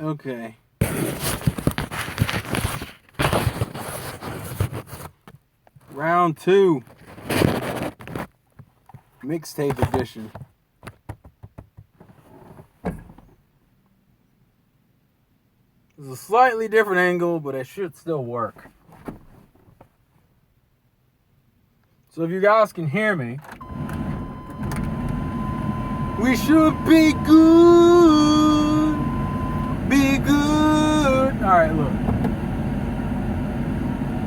Okay. Round 2. Mixtape edition. It's a slightly different angle, but it should still work. So if you guys can hear me, we should be good. Be good. Alright, look.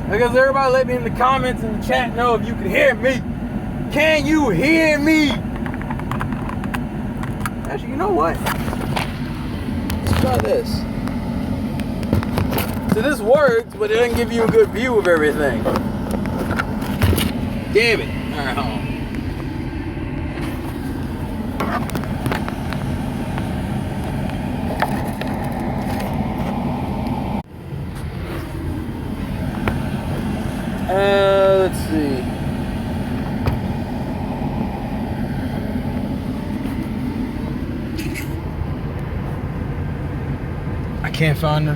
I guess everybody let me in the comments and the chat know if you can hear me. Can you hear me? Actually, you know what? Let's try this. So this works, but it doesn't give you a good view of everything. Damn it. Alright, hold on. Let's see. I can't find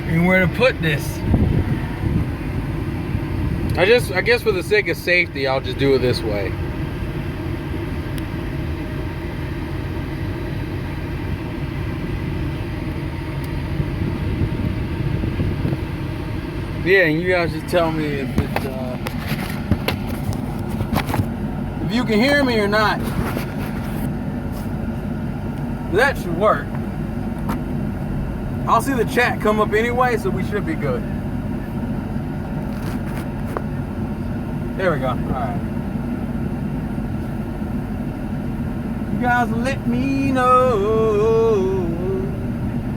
anywhere to put this. I guess for the sake of safety, I'll just do it this way. Yeah, and you guys just tell me if it's if you can hear me or not. That should work. I'll see the chat come up anyway, so we should be good. There we go. Alright. You guys let me know.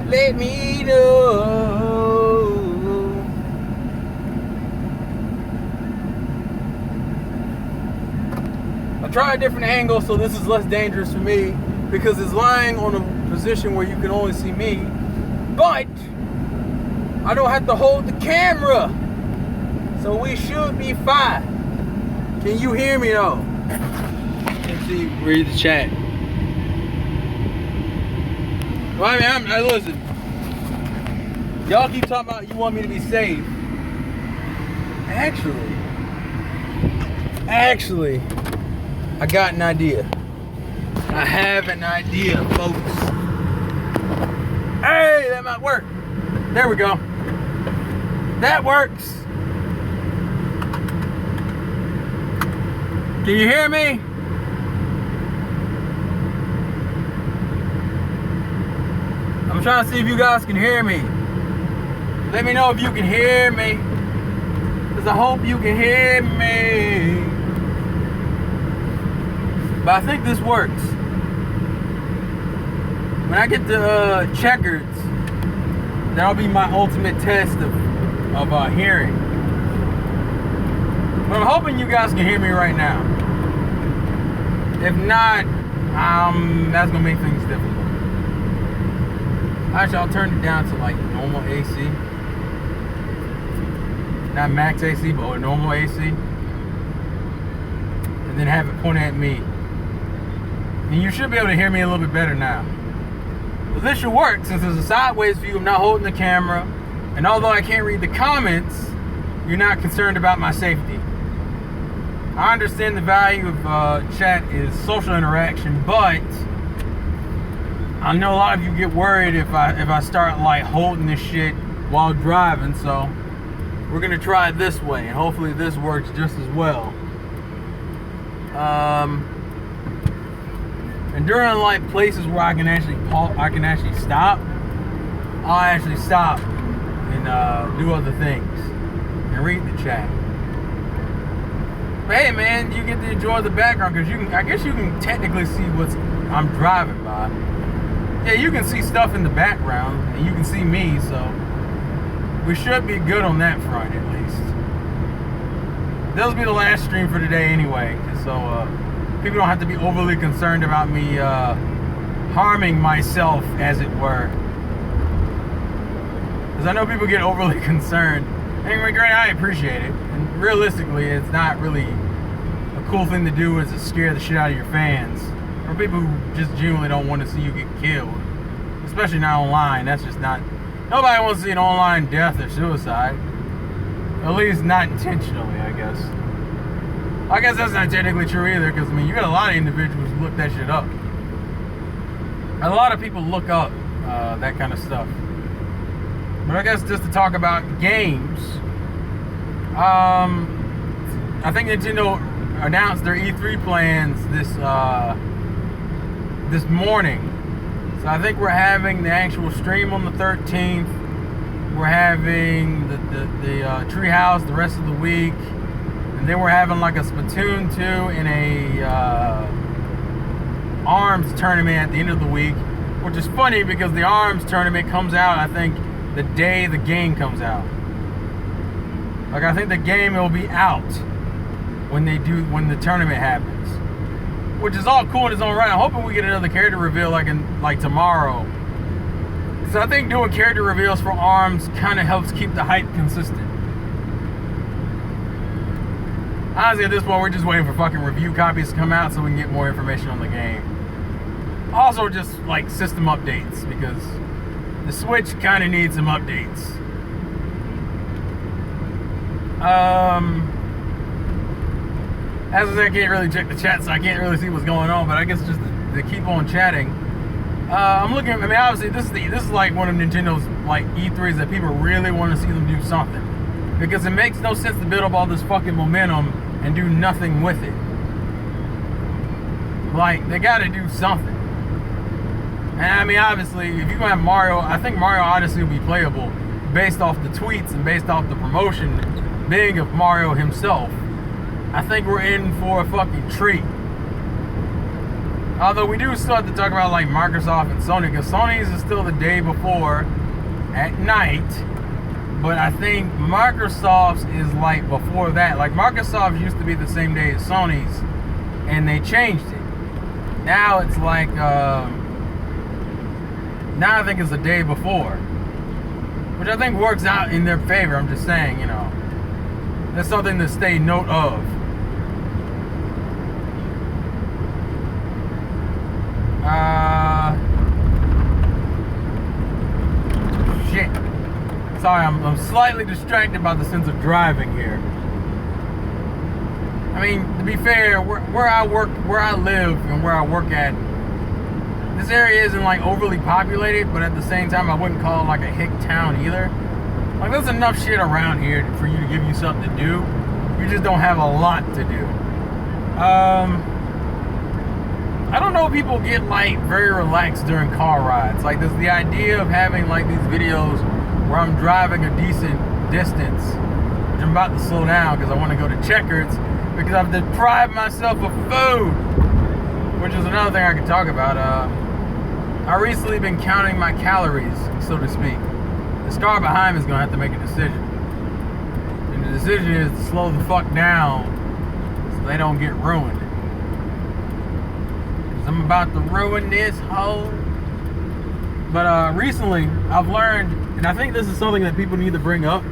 Let me know. I tried a different angle, so this is less dangerous for me because it's lying on a position where you can only see me, but I don't have to hold the camera, so we should be fine. Can you hear me though? Let's see, read the chat. Well, I mean, listen. Y'all keep talking about you want me to be safe. Actually, I got an idea. I have an idea, folks. Hey, that might work. There we go. That works. Can you hear me? I'm trying to see if you guys can hear me. Let me know if you can hear me, because I hope you can hear me. But I think this works. When I get to checkers, that'll be my ultimate test of hearing. But I'm hoping you guys can hear me right now. If not, that's gonna make things difficult. Actually, I'll turn it down to like normal AC. Not max AC, but normal AC. And then have it point at me. And you should be able to hear me a little bit better now. Well, this should work since there's a sideways view. I'm not holding the camera. And although I can't read the comments, you're not concerned about my safety. I understand the value of chat is social interaction, but I know a lot of you get worried if I start like holding this shit while driving, so we're gonna try it this way, and hopefully this works just as well. And during like places where I can actually stop, I'll actually stop and do other things and read the chat. But hey, man, you get to enjoy the background because I guess you can technically see what I'm driving by. Yeah, you can see stuff in the background and you can see me, so we should be good on that front at least. This will be the last stream for today anyway, so people don't have to be overly concerned about me harming myself, as it were. Because I know people get overly concerned. Anyway, great, I appreciate it. And realistically, it's not really a cool thing to do is to scare the shit out of your fans. Or people who just genuinely don't want to see you get killed. especially not online. That's just not. Nobody wants to see an online death or suicide. At least not intentionally, I guess. I guess that's not technically true either, because I mean, you got a lot of individuals who look that shit up. A lot of people look up that kind of stuff. But I guess just to talk about games, I think Nintendo announced their E3 plans this morning. So I think we're having the actual stream on the 13th. We're having the Treehouse the rest of the week. And then we're having like a Splatoon 2 and a ARMS tournament at the end of the week. Which is funny because the ARMS tournament comes out, I think, the day the game comes out. Like, I think the game will be out when the tournament happens. Which is all cool in its own right. I'm hoping we get another character reveal like tomorrow. So I think doing character reveals for ARMS kind of helps keep the hype consistent. Honestly, at this point, we're just waiting for fucking review copies to come out so we can get more information on the game. Also, just like system updates, because the Switch kind of needs some updates. As I said, I can't really check the chat, so I can't really see what's going on. But I guess just to keep on chatting, I'm looking. I mean, obviously, this is like one of Nintendo's like E3s that people really want to see them do something, because it makes no sense to build up all this fucking momentum and do nothing with it. Like, they got to do something. And I mean, obviously, if you're gonna have Mario, I think Mario Odyssey will be playable based off the tweets and based off the promotion being of Mario himself. I think we're in for a fucking treat. Although we do still have to talk about like Microsoft and Sony, because Sony's is still the day before at night, but I think Microsoft's is like before that. Like, Microsoft's used to be the same day as Sony's, and they changed it. Now it's like now I think it's the day before, which I think works out in their favor. I'm just saying, you know, that's something to stay note of. Shit. Sorry, I'm slightly distracted by the sense of driving here. I mean, to be fair, where I live and where I work at, this area isn't like overly populated, but at the same time, I wouldn't call it like a hick town either. Like, there's enough shit around here for you to give you something to do. You just don't have a lot to do. I don't know if people get like very relaxed during car rides. Like, there's the idea of having like these videos where I'm driving a decent distance, which I'm about to slow down because I want to go to Checkers because I've deprived myself of food, which is another thing I could talk about. I've recently been counting my calories, so to speak. This car behind me is going to have to make a decision. And the decision is to slow the fuck down so they don't get ruined. Because I'm about to ruin this whole. But recently, I've learned, and I think this is something that people need to bring up.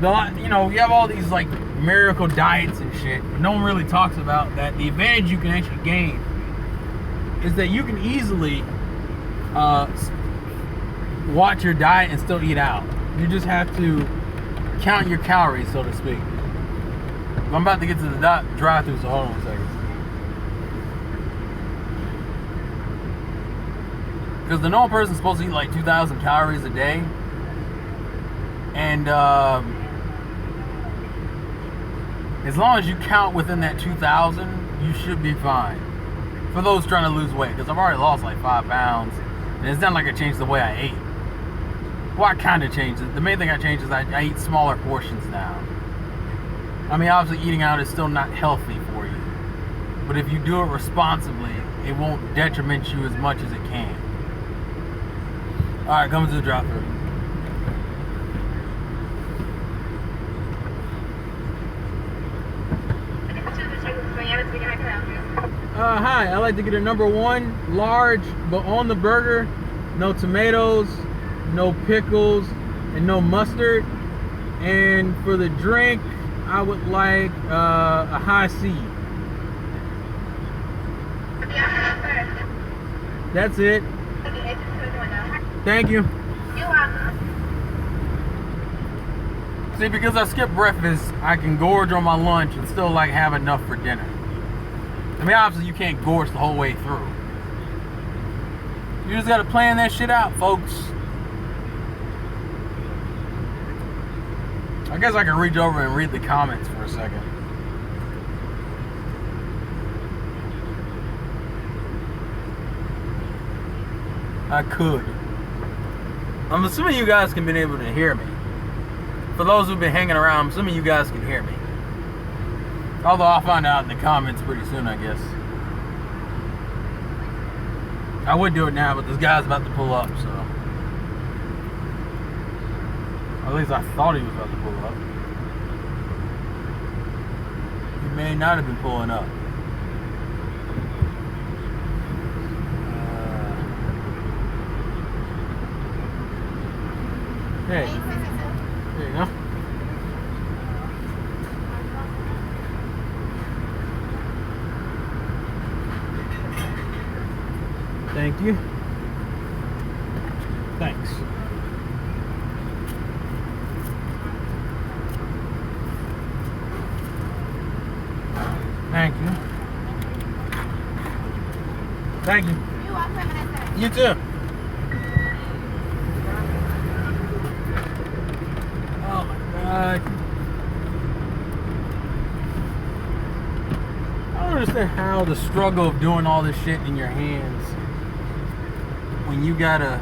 You know, you have all these like miracle diets and shit, but no one really talks about that. The advantage you can actually gain is that you can easily watch your diet and still eat out. You just have to count your calories, so to speak. I'm about to get to the drive-thru, so hold on a second. Because the normal person's supposed to eat like 2,000 calories a day, and as long as you count within that 2,000, you should be fine. For those trying to lose weight, because I've already lost like 5 pounds, and it's not like I changed the way I ate. Well, I kind of changed it. The main thing I changed is I eat smaller portions now. I mean, obviously eating out is still not healthy for you, but if you do it responsibly, it won't detriment you as much as it can. Alright, coming to the drive-thru. Hi, I'd like to get a number 1 large, but on the burger, no tomatoes, no pickles, and no mustard. And for the drink, I would like a high C. That's it. Thank you. You're welcome. See, because I skip breakfast, I can gorge on my lunch and still like have enough for dinner. I mean, obviously you can't gorge the whole way through. You just gotta plan that shit out, folks. I guess I can reach over and read the comments for a second. I could. I'm assuming you guys can be able to hear me. For those who've been hanging around, I'm assuming you guys can hear me. Although I'll find out in the comments pretty soon, I guess. I would do it now, but this guy's about to pull up, so. At least I thought he was about to pull up. He may not have been pulling up. Hey, there you go. Thank you. Thanks. Thank you. Thank you. You're welcome. You too. Oh my God. I don't understand how the struggle of doing all this shit in your hands when you gotta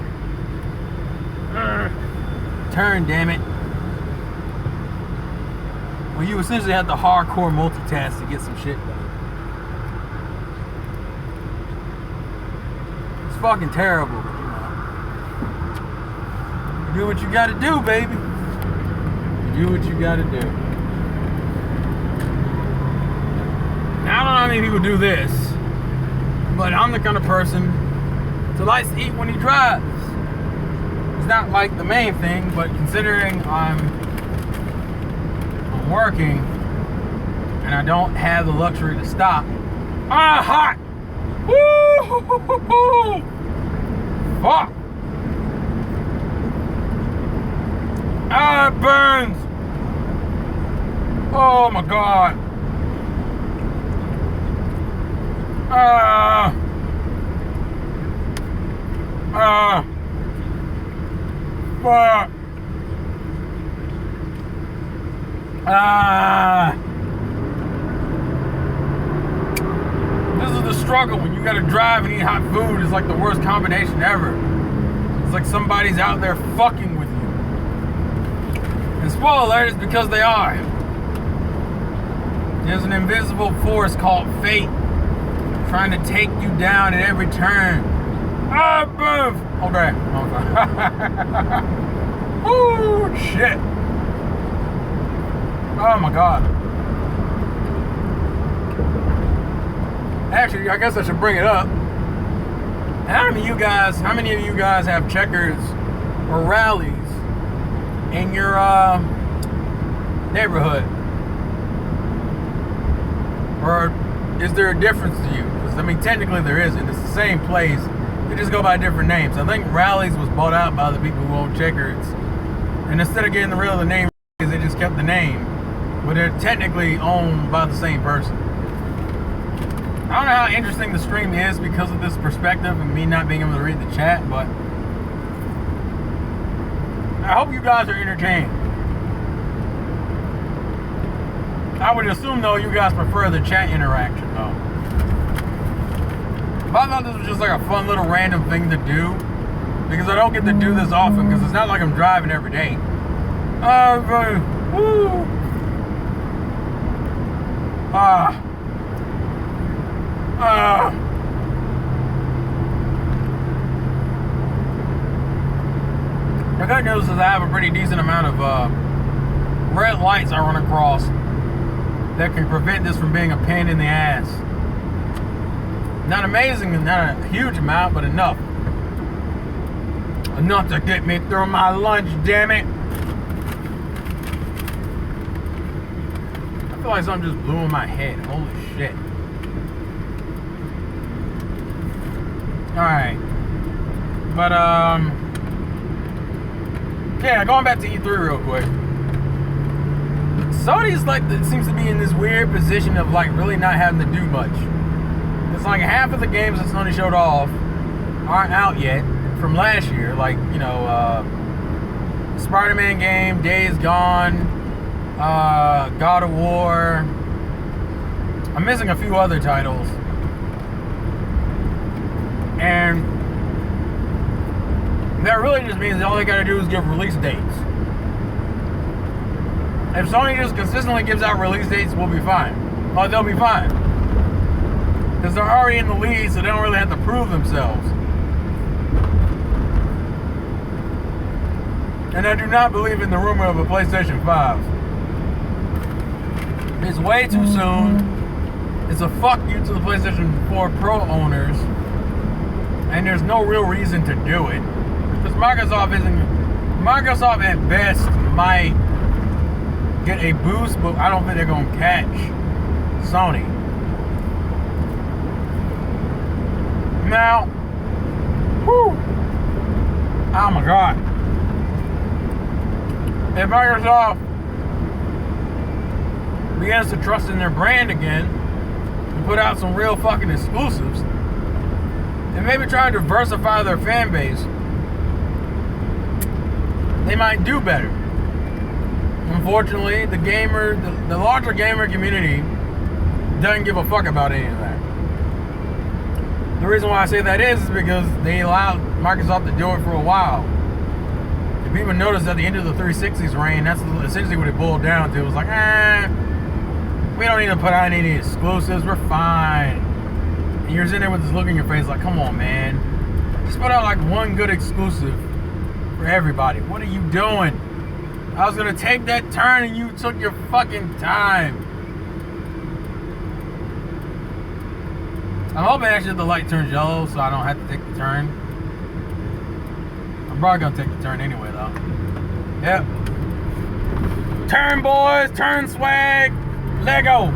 turn, damn it. When you essentially have to hardcore multitask to get some shit done. It's fucking terrible, but you know. You do what you gotta do, baby. You do what you gotta do. Now, I don't know how many people do this, but I'm the kind of person who likes to eat when he drives. It's not like the main thing, but considering I'm working and I don't have the luxury to stop. Ah, hot! Woo! Fuck! Ah, it burns! Oh my God! Fuck! This is the struggle when you gotta drive and eat hot food. It's like the worst combination ever. It's like somebody's out there fucking with you. And spoiler alert, it's because they are. There's an invisible force called fate trying to take you down at every turn. Ah, boom! Okay. Ooh, shit. Oh my God. Actually, I guess I should bring it up. How many of you guys have checkers or rallies in your neighborhood? Or is there a difference to you? Because I mean, technically there isn't. It's the same place. They just go by different names. I think Rallies was bought out by the people who own Checkers, and instead of getting rid of the name, they just kept the name, but they're technically owned by the same person. I don't know how interesting the stream is because of this perspective and me not being able to read the chat, but I hope you guys are entertained. I would assume, though, you guys prefer the chat interaction, though. But I thought this was just like a fun little random thing to do, because I don't get to do this often, because it's not like I'm driving every day. Woo! The good news is I have a pretty decent amount of red lights I run across that can prevent this from being a pain in the ass. Not amazing, not a huge amount, but enough. Enough to get me through my lunch, damn it. I feel like something just blew in my head. Holy shit. Alright. But, Yeah, going back to E3 real quick. Sony's like seems to be in this weird position of like really not having to do much. It's like half of the games that Sony showed off aren't out yet from last year. Like, you know, Spider-Man game, Days Gone, God of War. I'm missing a few other titles. And that really just means all they gotta do is give release dates. If Sony just consistently gives out release dates, we'll be fine. Well, they'll be fine. Because they're already in the lead, so they don't really have to prove themselves. And I do not believe in the rumor of a PlayStation 5. It's way too soon. It's a fuck you to the PlayStation 4 Pro owners. And there's no real reason to do it. Because Microsoft at best might get a boost, but I don't think they're going to catch Sony. Now, whew, oh my god. If Microsoft begins to trust in their brand again and put out some real fucking exclusives and maybe try to diversify their fan base, they might do better. Unfortunately, the larger gamer community doesn't give a fuck about any of that. The reason why I say that is because they allowed Microsoft to do it for a while. If people noticed at the end of the 360's reign, that's essentially what it boiled down to. It was like, we don't need to put out any exclusives, we're fine. And you're sitting there with this look in your face like, come on, man. Just put out like one good exclusive for everybody. What are you doing? I was gonna take that turn and you took your fucking time. I'm hoping actually the light turns yellow so I don't have to take the turn. I'm probably gonna take the turn anyway though. Yep. Turn, boys, turn swag. Lego.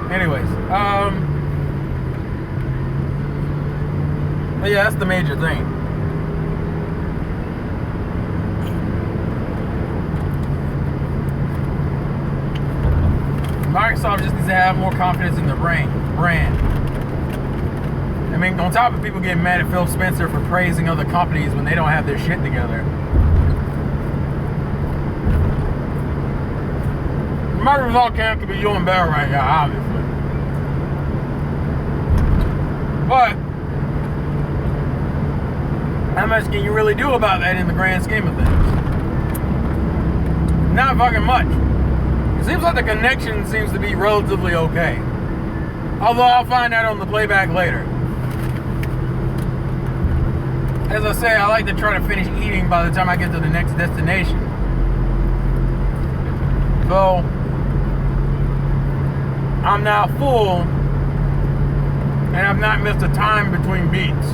Anyways, but yeah, that's the major thing. Microsoft just needs to have more confidence in the brand. I mean, on top of people getting mad at Phil Spencer for praising other companies when they don't have their shit together. Microsoft could be doing better right now, obviously. But how much can you really do about that in the grand scheme of things? Not fucking much. It seems like the connection seems to be relatively okay. Although I'll find out on the playback later. As I say, I like to try to finish eating by the time I get to the next destination. So, I'm now full, and I've not missed a time between beats.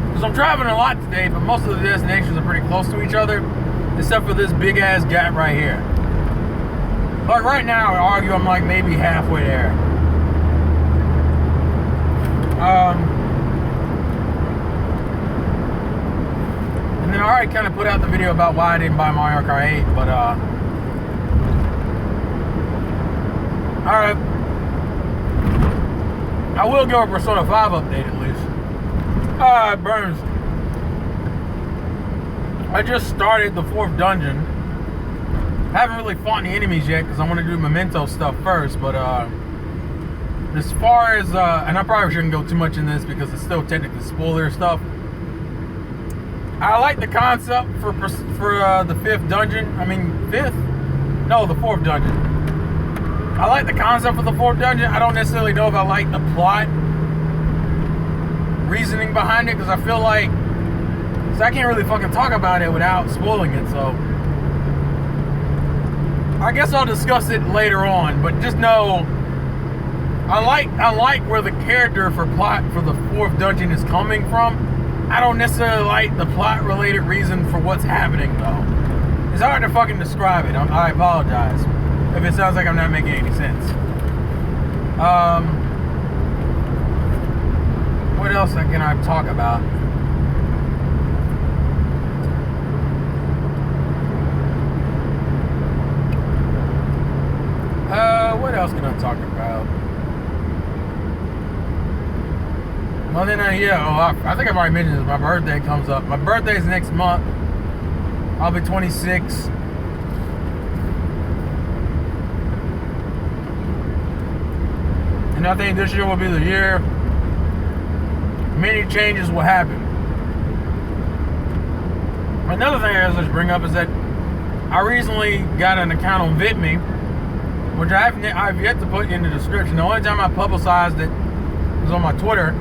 Because I'm traveling a lot today, but most of the destinations are pretty close to each other, except for this big ass gap right here. Like right now, I would argue I'm like maybe halfway there. And then I already kind of put out the video about why I didn't buy Mario Kart 8, but alright. I will give a Persona 5 update at least. Alright, Burns. I just started the 4th dungeon. I haven't really fought any enemies yet because I want to do memento stuff first, but as far as and I probably shouldn't go too much in this because it's still technically spoiler stuff. I like the concept for the 5th dungeon. I mean, 5th? No, the 4th dungeon. I like the concept for the 4th dungeon. I don't necessarily know if I like the plot reasoning behind it because I feel like I can't really fucking talk about it without spoiling it, so I guess I'll discuss it later on, but just know I like where the character for plot for the 4th dungeon is coming from. I don't necessarily like the plot related reason for what's happening though. It's hard to fucking describe it. I apologize if it sounds like I'm not making any sense. What else can I talk about? talking about? Well, then, I think I've already mentioned this. My birthday comes up. My birthday's next month. I'll be 26. And I think this year will be the year many changes will happen. Another thing I guess to bring up is that I recently got an account on VidMe, which I've yet to put in the description. The only time I publicized it was on my Twitter.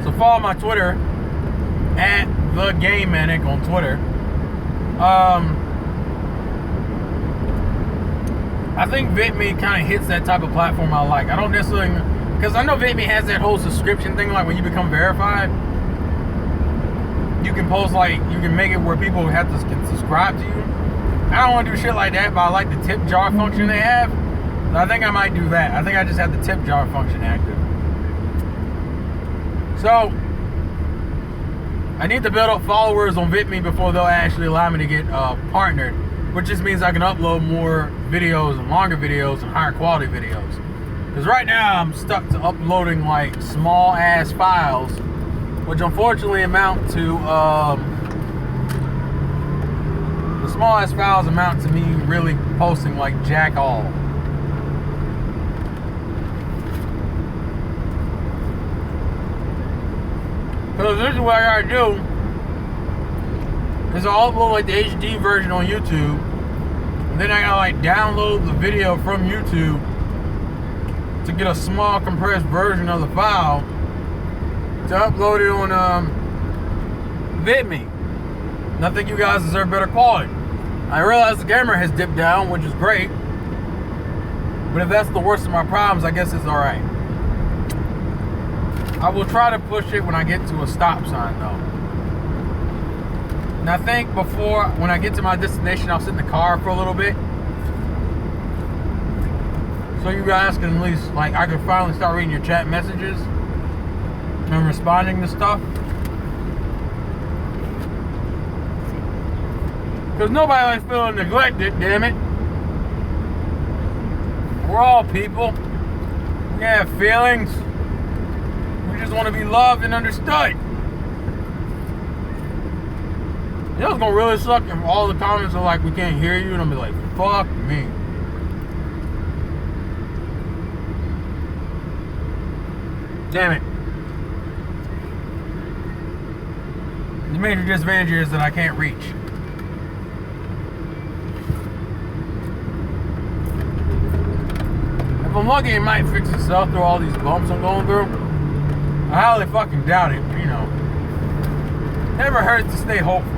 So follow my Twitter at @TheGameManic on Twitter. I think VidMe kind of hits that type of platform I like. I don't necessarily, because I know VidMe has that whole subscription thing, like when you become verified, you can post, like, you can make it where people have to subscribe to you. I don't want to do shit like that, but I like the tip jar function they have. So I think I might do that. I think I just have the tip jar function active. So I need to build up followers on VidMe before they'll actually allow me to get partnered, which just means I can upload more videos and longer videos and higher quality videos. Because right now I'm stuck to uploading like small ass files, which unfortunately amount to the small ass files amount to me really posting like jack all. So this is what I gotta do, is I'll upload like the HD version on YouTube, and then I gotta like download the video from YouTube to get a small compressed version of the file to upload it on VidMe. And I think you guys deserve better quality. I realize the camera has dipped down, which is great, but if that's the worst of my problems, I guess it's alright. I will try to push it when I get to a stop sign though. And I think when I get to my destination, I'll sit in the car for a little bit. So you guys can at least, like, I can finally start reading your chat messages and responding to stuff. Because nobody likes feeling neglected, damn it. We're all people. We have feelings. We just want to be loved and understood. You know what's gonna really suck if all the comments are like, we can't hear you, and I'll be like, fuck me. Damn it. The major disadvantage is that I can't reach. If I'm lucky, it might fix itself through all these bumps I'm going through. I highly fucking doubt it, but you know. Never hurts to stay hopeful.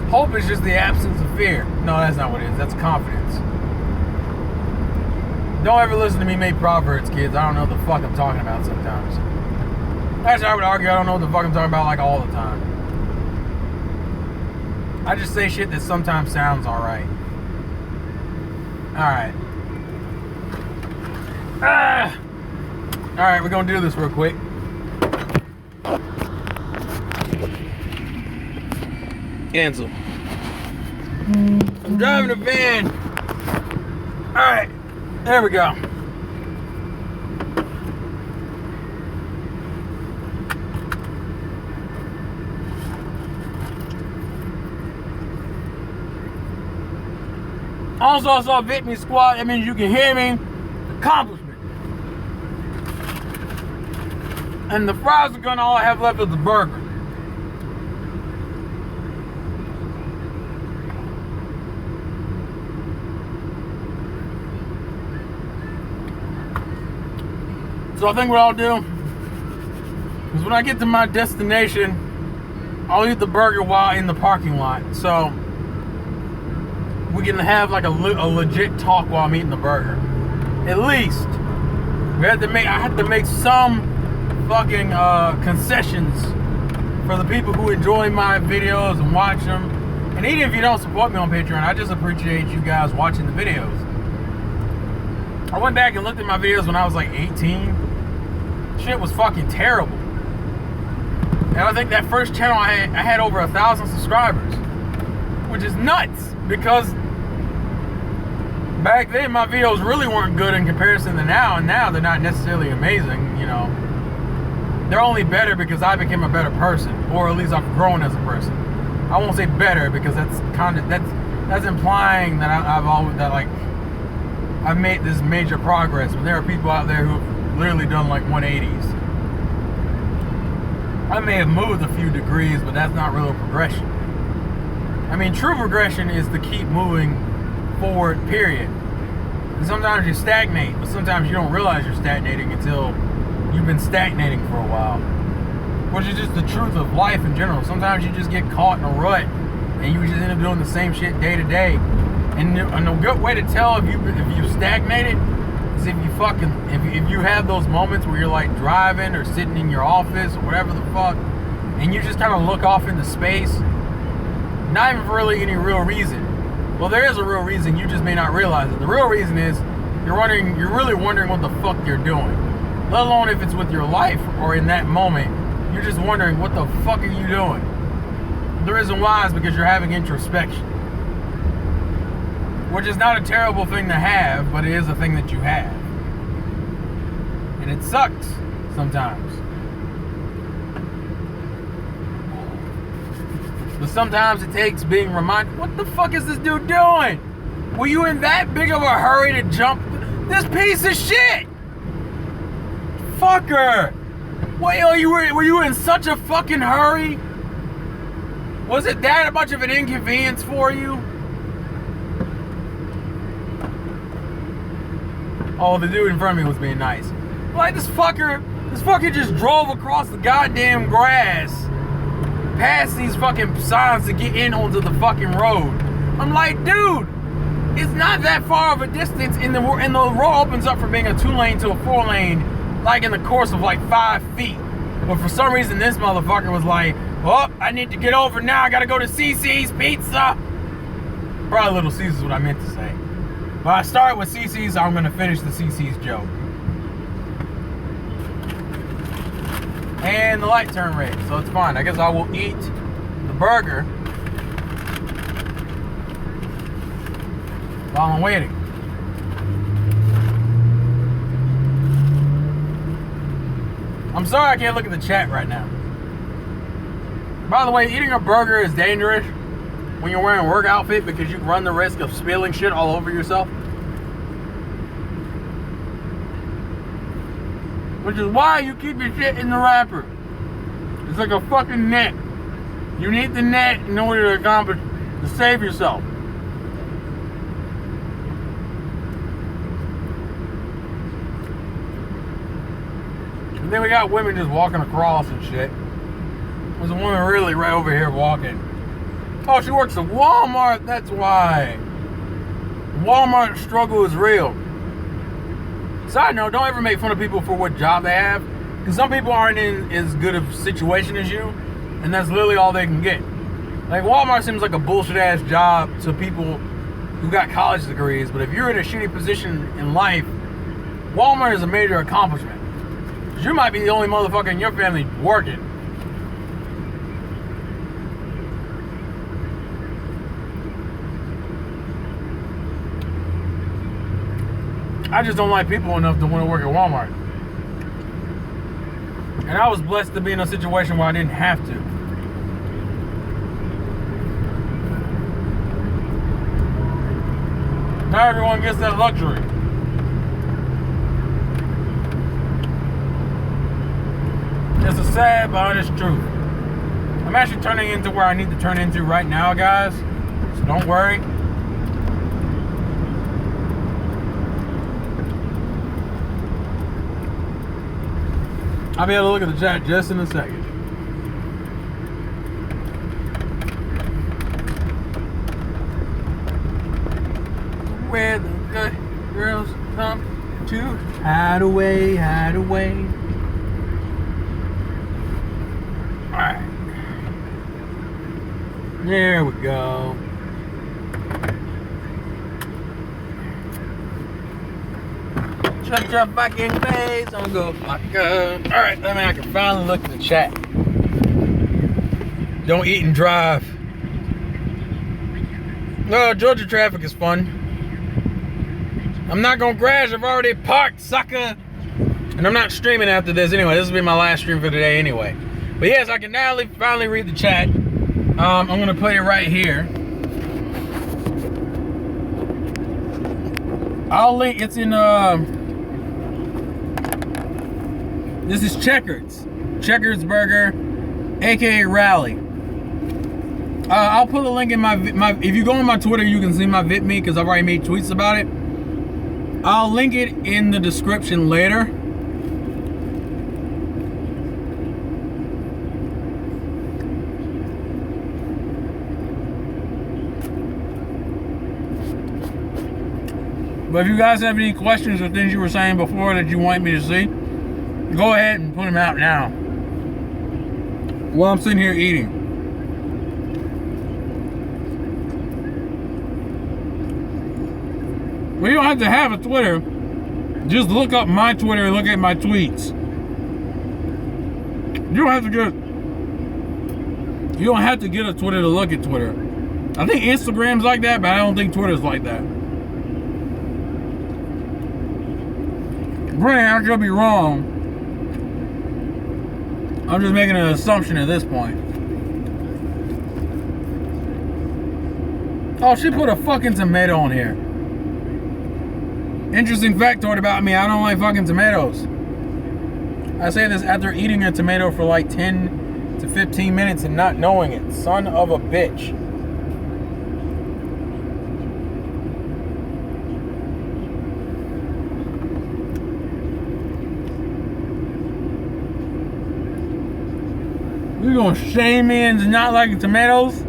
Hope is just the absence of fear. No, that's not what it is. That's confidence. Don't ever listen to me make proverbs, kids. I don't know what the fuck I'm talking about sometimes. Actually, I would argue I don't know what the fuck I'm talking about like all the time. I just say shit that sometimes sounds alright. Alright. Alright, we're gonna do this real quick. Cancel. I'm driving a van. Alright, there we go. Also, I saw VidMe squad. That means you can hear me. Accomplishment. And the fries are gonna all I have left is the burger. So I think what I'll do is when I get to my destination, I'll eat the burger while in the parking lot. So we can have like a legit talk while I'm eating the burger. At least. I had to make some fucking concessions for the people who enjoy my videos and watch them. And even if you don't support me on Patreon, I just appreciate you guys watching the videos. I went back and looked at my videos when I was like 18. Shit was fucking terrible. And I think that first channel I had over 1,000 subscribers, which is nuts because back then my videos really weren't good in comparison to now, and now they're not necessarily amazing, you know. They're only better because I became a better person, or at least I've grown as a person. I won't say better because that's implying that I've made this major progress. But there are people out there who've literally done like 180s. I may have moved a few degrees, but that's not real progression. I mean, true progression is to keep moving forward, period. And sometimes you stagnate, but sometimes you don't realize you're stagnating until you've been stagnating for a while. Which is just the truth of life in general. Sometimes you just get caught in a rut and you just end up doing the same shit day to day. And a good way to tell if you stagnated is if you have those moments where you're like driving or sitting in your office or whatever the fuck, and you just kind of look off into space, not even for really any real reason. Well, there is a real reason, you just may not realize it. The real reason is you're really wondering what the fuck you're doing. Let alone if it's with your life or in that moment, you're just wondering what the fuck are you doing. The reason why is because you're having introspection, which is not a terrible thing to have, but it is a thing that you have, and it sucks sometimes. But sometimes it takes being reminded, what the fuck is this dude doing? Were you in that big of a hurry to jump this piece of shit? Fucker! Were you in such a fucking hurry? Was it that much of an inconvenience for you? Oh, the dude in front of me was being nice. Like, this fucker just drove across the goddamn grass past these fucking signs to get in onto the fucking road. I'm like, dude, it's not that far of a distance, and the road opens up from being a 2-lane to a 4-lane, like in the course of like 5 feet. But for some reason, this motherfucker was like, oh, I need to get over now. I gotta go to CC's Pizza. Probably Little Caesars is what I meant to say. But I started with CC's, so I'm gonna finish the CC's joke. And the light turned red, so it's fine. I guess I will eat the burger while I'm waiting. I'm sorry I can't look at the chat right now. By the way, eating a burger is dangerous when you're wearing a work outfit because you run the risk of spilling shit all over yourself. Which is why you keep your shit in the wrapper. It's like a fucking net. You need the net in order to save yourself. And then we got women just walking across and shit. There's a woman really right over here walking. Oh, she works at Walmart, that's why. Walmart struggle is real. Side note, don't ever make fun of people for what job they have. Because some people aren't in as good of a situation as you, and that's literally all they can get. Like, Walmart seems like a bullshit ass job to people who got college degrees, but if you're in a shitty position in life, Walmart is a major accomplishment. You might be the only motherfucker in your family working. I just don't like people enough to want to work at Walmart. And I was blessed to be in a situation where I didn't have to. Not everyone gets that luxury. It's a sad but honest truth. I'm actually turning into where I need to turn into right now, guys. So don't worry. I'll be able to look at the chat just in a second. Where the good girls come to hide away, hide away. Alright. There we go. Shut your fucking face, I'm gonna fuck up. Alright, that means I can finally look at the chat. Don't eat and drive. No, Georgia traffic is fun. I'm not gonna crash. I've already parked, sucker. And I'm not streaming after this anyway. This will be my last stream for today anyway. But yes, I can now finally read the chat. I'm gonna put it right here. I'll link. It's in. This is Checkers Burger, aka Rally. I'll put a link in my. If you go on my Twitter, you can see my VidMe because I've already made tweets about it. I'll link it in the description later. But if you guys have any questions or things you were saying before that you want me to see, go ahead and put them out now while I'm sitting here eating. Well, you don't have to have a Twitter. Just look up my Twitter and look at my tweets. You don't have to get a Twitter to look at Twitter. I think Instagram's like that, but I don't think Twitter's like that. Granted, I could be wrong. I'm just making an assumption at this point. Oh, she put a fucking tomato on here. Interesting factoid about me, I don't like fucking tomatoes. I say this after eating a tomato for like 10 to 15 minutes and not knowing it. Son of a bitch. You're gonna shame me into not liking tomatoes?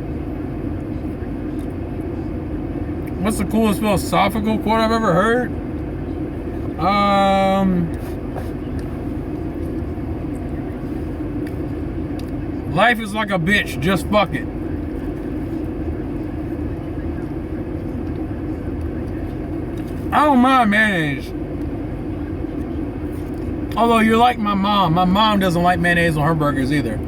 What's the coolest philosophical quote I've ever heard? Life is like a bitch, just fuck it. I don't mind mayonnaise. Although you're like my mom. My mom doesn't like mayonnaise on her burgers either.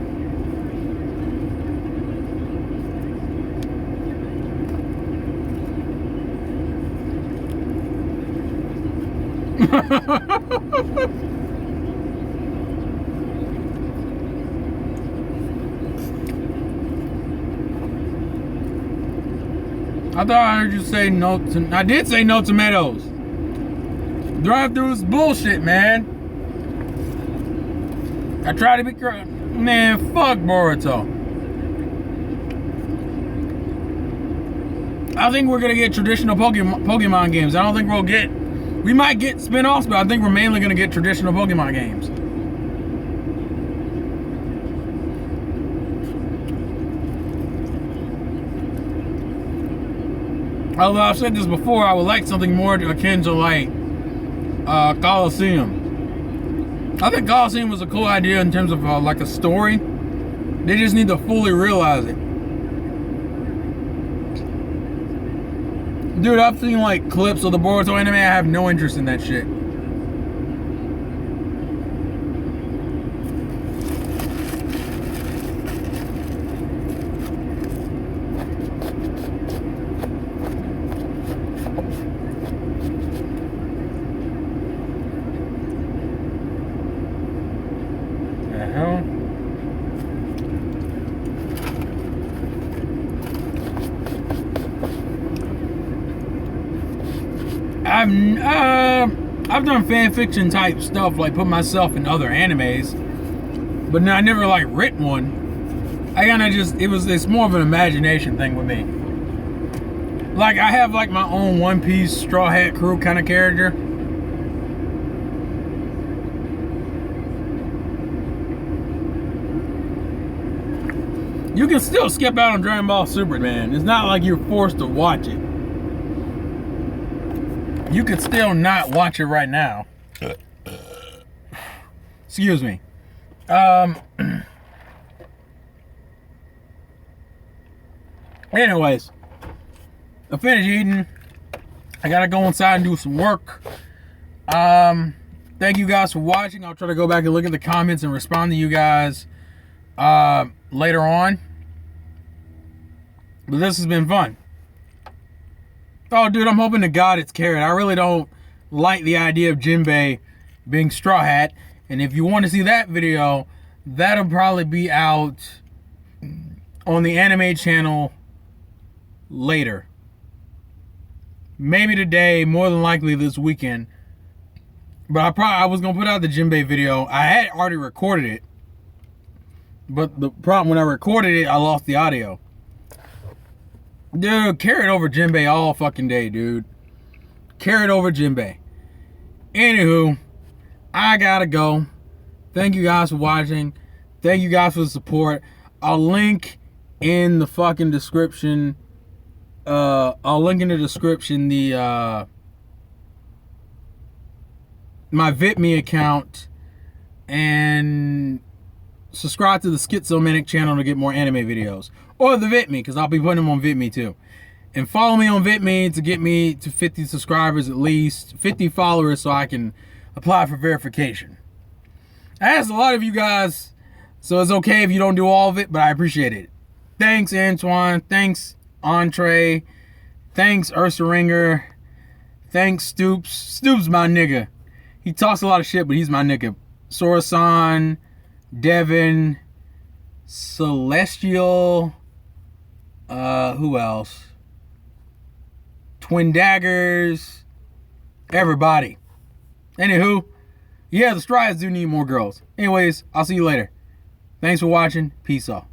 I thought I heard you say no. I did say no tomatoes. Drive-through is bullshit, man. I try to be man. Fuck Boruto. I think we're gonna get traditional Pokemon games. I don't think we'll get. We might get spin-offs, but I think we're mainly gonna get traditional Pokemon games. Although I've said this before, I would like something more akin to like Coliseum. I think Coliseum was a cool idea in terms of like a story. They just need to fully realize it. Dude, I've seen like clips of the Boruto anime. I have no interest in that shit. I've done fan fiction type stuff, like put myself in other animes, but no, I never like written one. I kind of just it's more of an imagination thing with me. Like I have like my own One Piece Straw Hat Crew kind of character. You can still skip out on Dragon Ball Super, man. It's not like you're forced to watch it. You could still not watch it right now. Excuse me. Anyways, I finished eating. I gotta go inside and do some work. Thank you guys for watching. I'll try to go back and look at the comments and respond to you guys later on. But this has been fun. Oh, dude, I'm hoping to God it's carrot. I really don't. like the idea of Jinbei being Straw Hat. And if you want to see that video, that'll probably be out on the anime channel later. Maybe today, more than likely this weekend. But I was going to put out the Jinbei video. I had already recorded it. But the problem, when I recorded it, I lost the audio. Dude, carried over Jinbei all fucking day, dude. Carried over Jinbei. Anywho, I gotta go. Thank you guys for watching. Thank you guys for the support. I'll link in the fucking description. I'll link in the description the my VidMe account, and subscribe to the Schizomanic channel to get more anime videos, or the VidMe, because I'll be putting them on VidMe too. And follow me on VidMe to get me to 50 subscribers, at least 50 followers, so I can apply for verification. I asked a lot of you guys, so it's okay if you don't do all of it, but I appreciate it. Thanks, Antoine. Thanks, Entree. Thanks, Ursa Ringer. Thanks, Stoops. Stoops my nigga. He talks a lot of shit, but he's my nigga. Sorasan, Devin, Celestial, who else? Twin Daggers, everybody. Anywho, yeah, the Strides do need more girls. Anyways, I'll see you later. Thanks for watching. Peace out.